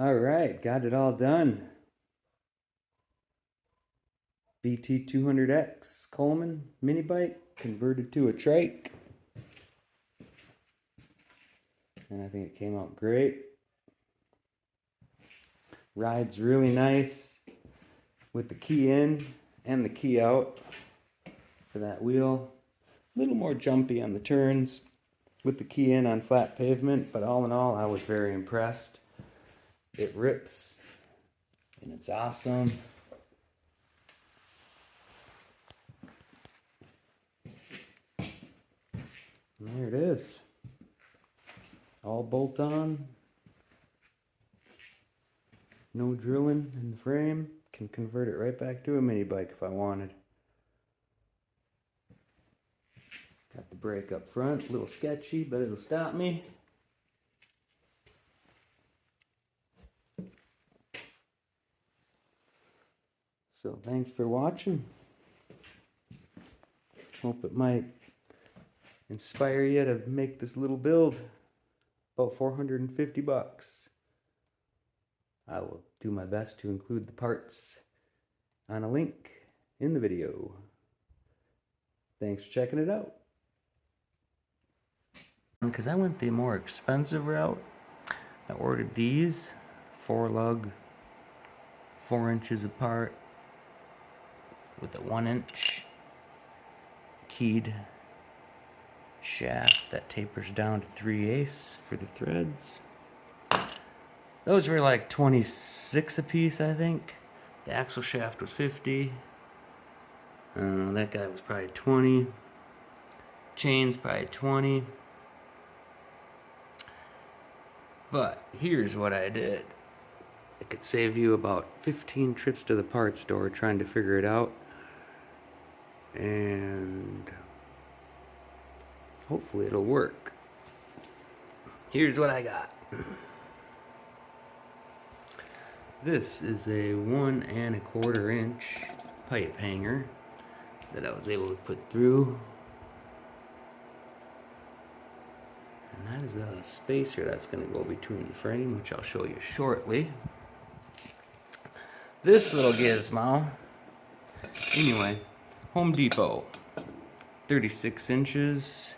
All right, got it all done. BT200x Coleman mini bike converted to a trike. And I think it came out great. Rides really nice with the key in and the key out for that wheel. A little more jumpy on the turns with the key in on flat pavement, but all in all, I was very impressed. It rips and it's awesome. And there it is. All bolt on. No drilling in the frame. Can convert it right back to a mini bike if I wanted. Got the brake up front, a little sketchy, but it'll stop me. So thanks for watching. Hope it might inspire you to make this little build. About 450 bucks. I will do my best to include the parts on a link in the video. Thanks for checking it out. Because I went the more expensive route, I ordered these 4-lug, 4 inches apart, with a 1-inch keyed shaft that tapers down to 3/8 for the threads. Those were like 26 a piece, I think. The axle shaft was 50. I don't know, that guy was probably 20. Chains probably 20. But here's what I did. It could save you about 15 trips to the parts store trying to figure it out. And hopefully it'll work. Here's what I got. This is a 1 1/4 inch pipe hanger that I was able to put through. And that is a spacer that's going to go between the frame, which I'll show you shortly. This little gizmo, anyway, Home Depot, 36 inches.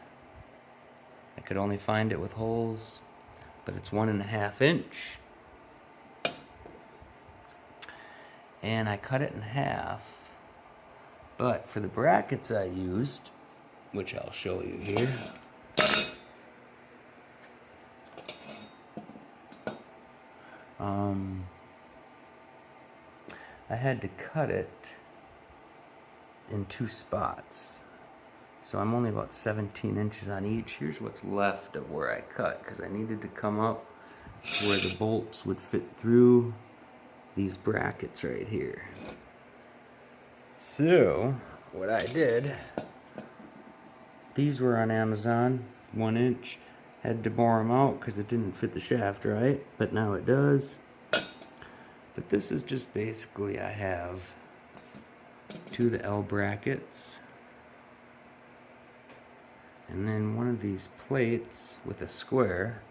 I could only find it with holes, but it's 1.5 inch. And I cut it in half. But for the brackets I used, which I'll show you here, I had to cut it in 2 spots. So I'm only about 17 inches on each. Here's what's left of where I cut, because I needed to come up where the bolts would fit through these brackets right here. So what I did, these were on Amazon, 1 inch. Had to bore them out because it didn't fit the shaft right, but now it does. But this is just basically, I have 2 of the L brackets, and then one of these plates with a square.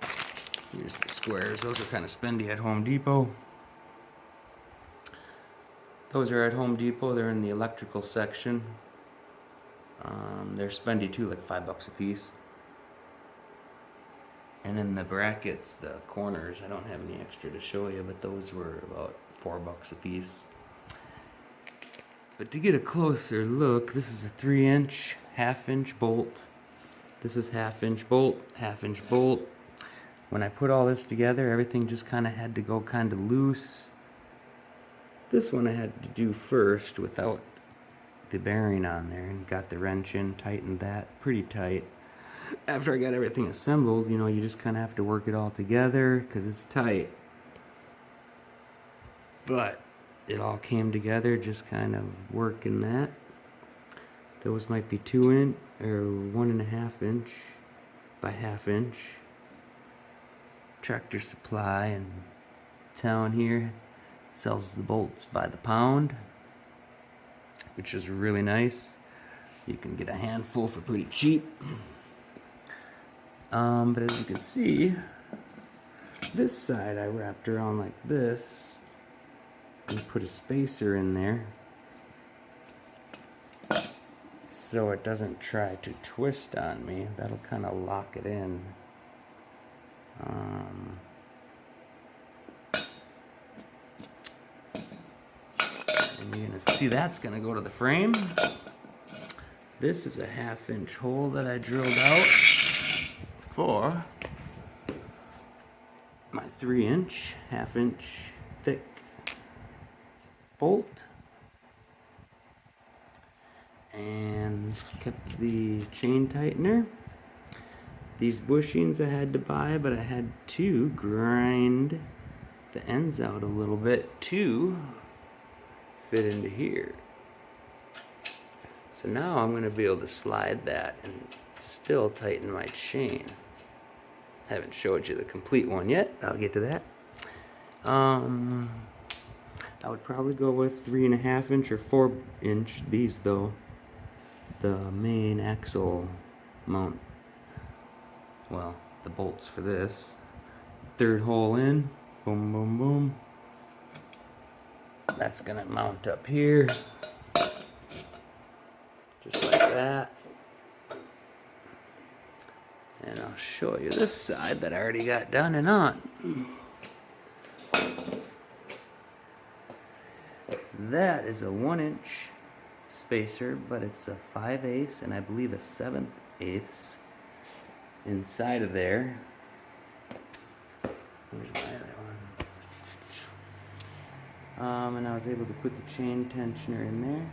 Here's the squares. Those are kind of spendy at Home Depot. Those are at Home Depot. They're in the electrical section. They're spendy too, like $5 a piece. And in the brackets, the corners, I don't have any extra to show you, but those were about $4 a piece. But to get a closer look, this is a 3-inch, 1/2 inch bolt. This is 1/2 inch bolt, 1/2 inch bolt. When I put all this together, everything just kind of had to go kind of loose. This one I had to do first without the bearing on there, and got the wrench in, tightened that pretty tight. After I got everything assembled, you know, you just kind of have to work it all together because it's tight. But it all came together, just kind of working that. Those might be 2 inch or 1.5 inch by 1/2 inch. Tractor Supply in town here sells the bolts by the pound, which is really nice. You can get a handful for pretty cheap. But as you can see, This side I wrapped around like this and put a spacer in there so it doesn't try to twist on me. That'll kind of lock it in. And you're gonna see that's gonna go to the frame. This is a 1/2 inch hole that I drilled out for my 3 inch, 1/2 inch thick bolt. And kept the chain tightener. These bushings I had to buy, but I had to grind the ends out a little bit to fit into here. So now I'm going to be able to slide that and still tighten my chain. Haven't showed you the complete one yet. I'll get to that. I would probably go with 3.5 inch or 4 inch. These though, the main axle mount. Well, the bolts for this. 3rd hole in. Boom, boom, boom. That's gonna mount up here. Just like that. And I'll show you this side that I already got done and on. That is a 1 inch spacer, but it's a 5/8 and I believe a 7/8 inside of there. Where's my other one? And I was able to put the chain tensioner in there.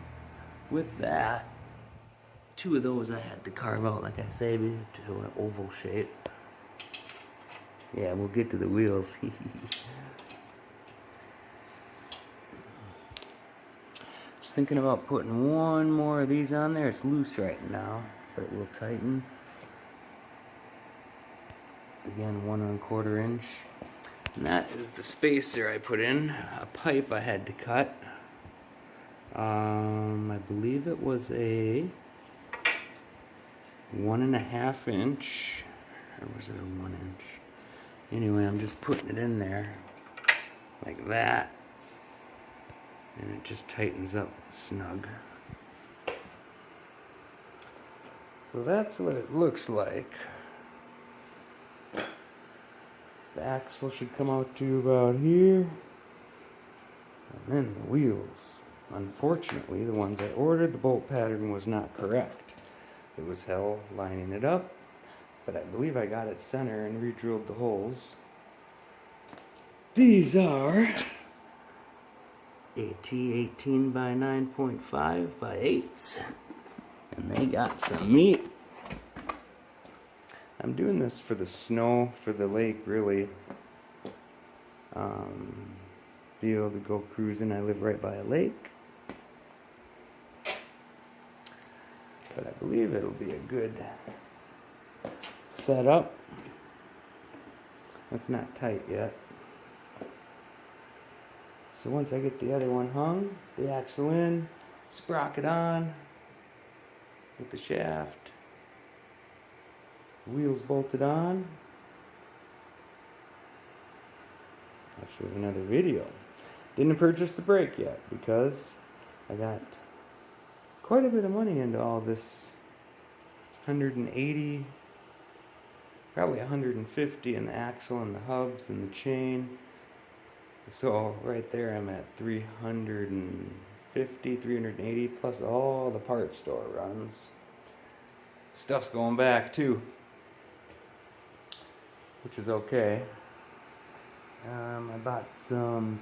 With that, 2 of those I had to carve out, like I say, to an oval shape. Yeah, we'll get to the wheels. Just thinking about putting 1 more of these on there. It's loose right now, but it will tighten. Again, 1 1/4 inch. And that is the spacer I put in. A pipe I had to cut. I believe it was a 1.5 inch. Or was it a 1 inch? Anyway, I'm just putting it in there like that. And it just tightens up snug. So that's what it looks like. The axle should come out to about here. And then the wheels. Unfortunately, the ones I ordered, the bolt pattern was not correct. It was hell lining it up, but I believe I got it center and re-drilled the holes. These are AT 18 by 9.5 by 8s, and they got some meat. I'm doing this for the snow, for the lake, really. Be able to go cruising. I live right by a lake. But I believe it'll be a good setup. It's not tight yet. So once I get the other one hung, the axle in, sprocket on with the shaft, wheels bolted on, I'll show you another video. Didn't purchase the brake yet because I got quite a bit of money into all this. 180, probably 150 in the axle and the hubs and the chain. So right there I'm at 350, 380 plus all the parts store runs. Stuff's going back too, which is okay. I bought some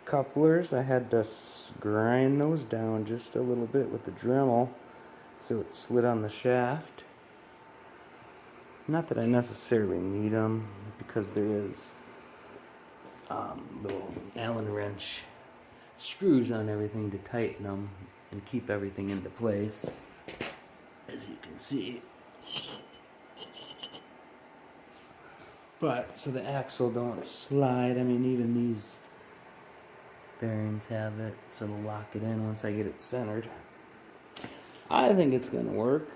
couplers. I had to grind those down just a little bit with the Dremel so it slid on the shaft. Not that I necessarily need them, because there is little Allen wrench screws on everything to tighten them and keep everything into place, as you can see. But so the axle don't slide. I mean, even these bearings have it, so it'll lock it in once I get it centered. I think it's gonna work.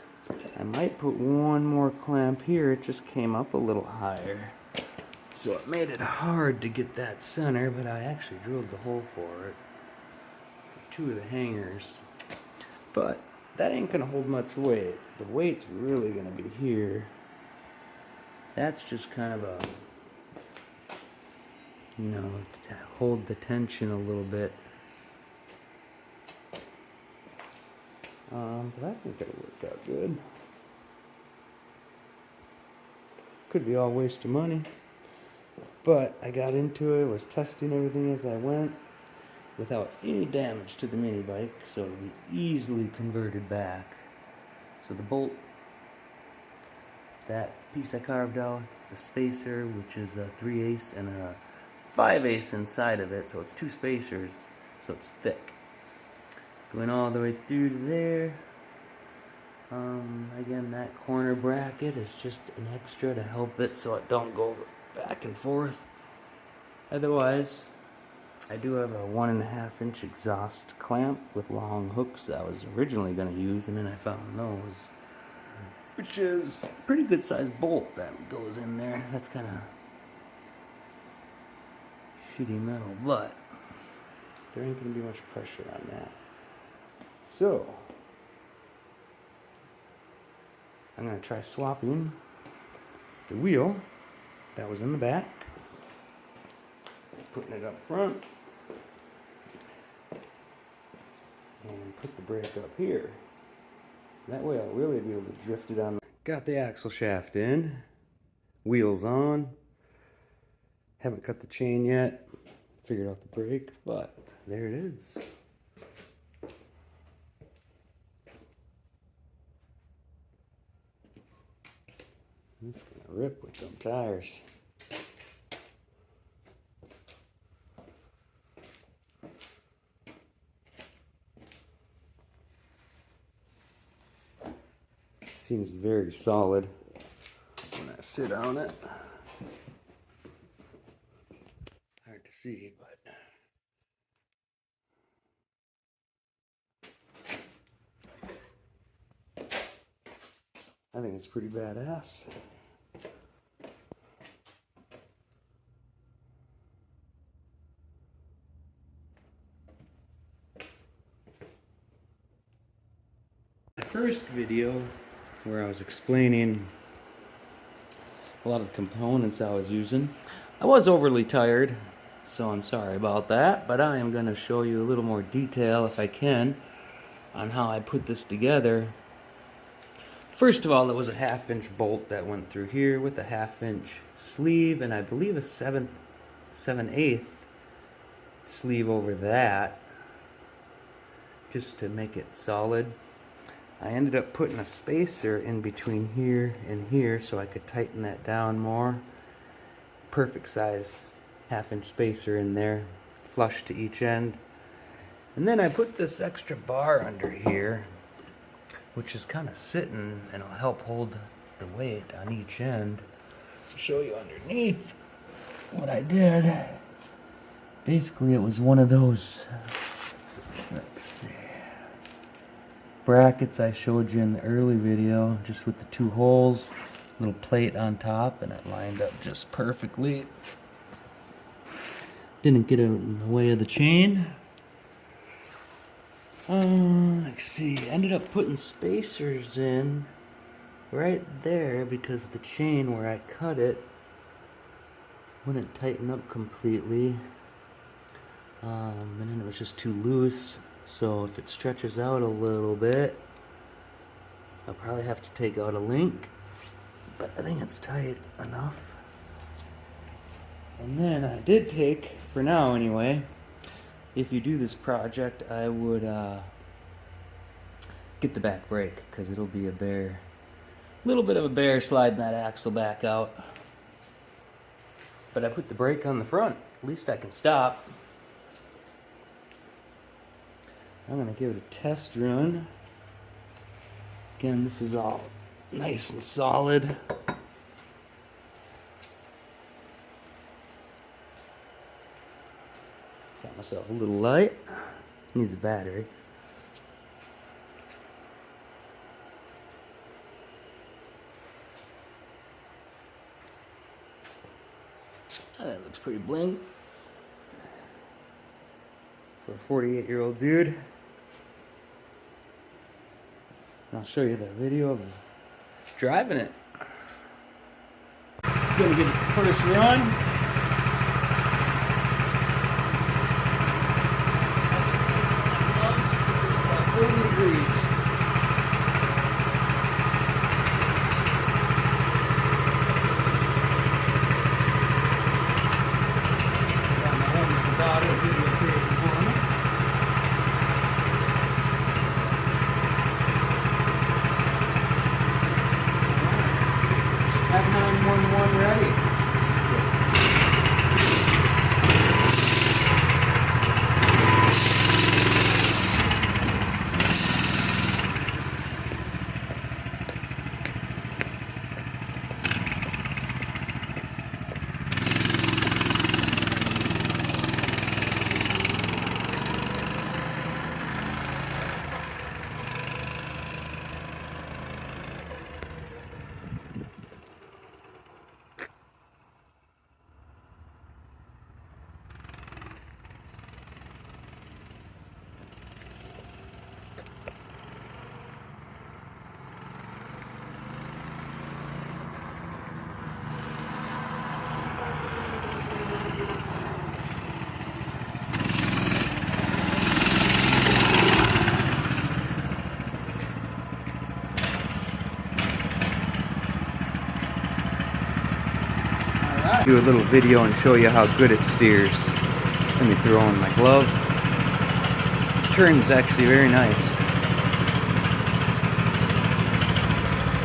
I might put 1 more clamp here. It just came up a little higher. So it made it hard to get that center, but I actually drilled the hole for it. Two of the hangers. But that ain't gonna hold much weight. The weight's really gonna be here. That's just kind of a, you know, to hold the tension a little bit. But I think it'll work out good. Could be all waste of money. But I got into it, was testing everything as I went without any damage to the mini bike, so it'll be easily converted back. So the bolt, that piece I carved out, the spacer, which is a 3/8 and a 5/8 inside of it, so it's two spacers, so it's thick. Going all the way through to there. Again, that corner bracket is just an extra to help it so it don't go back and forth. Otherwise, I do have a 1.5 inch exhaust clamp with long hooks that I was originally going to use, and then I found those, which is a pretty good sized bolt that goes in there. That's kind of shitty metal, but there ain't going to be much pressure on that. So I'm going to try swapping the wheel that was in the back, putting it up front, and put the brake up here. That way I'll really be able to drift it on. Got the axle shaft in, wheels on. Haven't cut the chain yet, figured out the brake, but there it is. It's gonna rip with them tires. Seems very solid when I sit on it. Hard to see, but I think it's pretty badass. The first video where I was explaining a lot of the components I was using, I was overly tired, so I'm sorry about that, but I am going to show you a little more detail if I can on how I put this together. First of all, it was a 1/2 inch bolt that went through here with a 1/2 inch sleeve, and I believe a 7/8 sleeve over that, just to make it solid. I ended up putting a spacer in between here and here so I could tighten that down more. Perfect size 1/2 inch spacer in there, flush to each end. And then I put this extra bar under here, which is kind of sitting and it'll help hold the weight on each end. I'll show you underneath what I did. Basically, it was one of those, let's see, brackets I showed you in the early video, just with the two holes, little plate on top, and it lined up just perfectly. Didn't get in the way of the chain. Let's see, ended up putting spacers in right there because the chain where I cut it wouldn't tighten up completely, and then it was just too loose. So if it stretches out a little bit, I'll probably have to take out a link, but I think it's tight enough. And then I did take, for now anyway, if you do this project, I would get the back brake, because it'll be a bear, little bit of a bear sliding that axle back out. But I put the brake on the front, at least I can stop. I'm gonna give it a test run. Again, this is all nice and solid. Got myself a little light. Needs a battery. pretty bling for a 48-year-old dude. I'll show you the video of him driving it. Gonna give it the first run. It's about 40 degrees. Got my heavy bottle videotaping for me. Have 911 ready. Do a little video and show you how good it steers. Let me throw on my glove. The turn's actually very nice.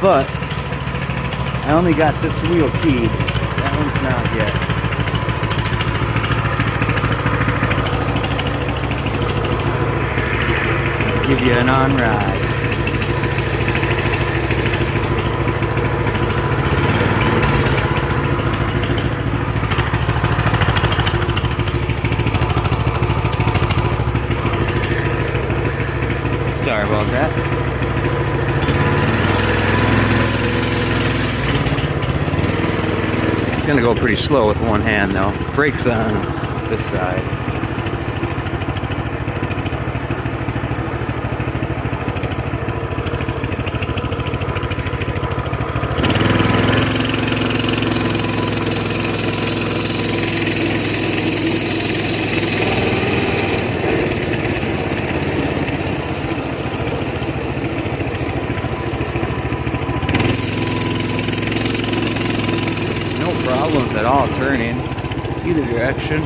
But I only got this wheel keyed. That one's not yet. I'll give you an on ride. Sorry about that. Gonna go pretty slow with one hand though. Brakes on this side. Problems at all turning either direction.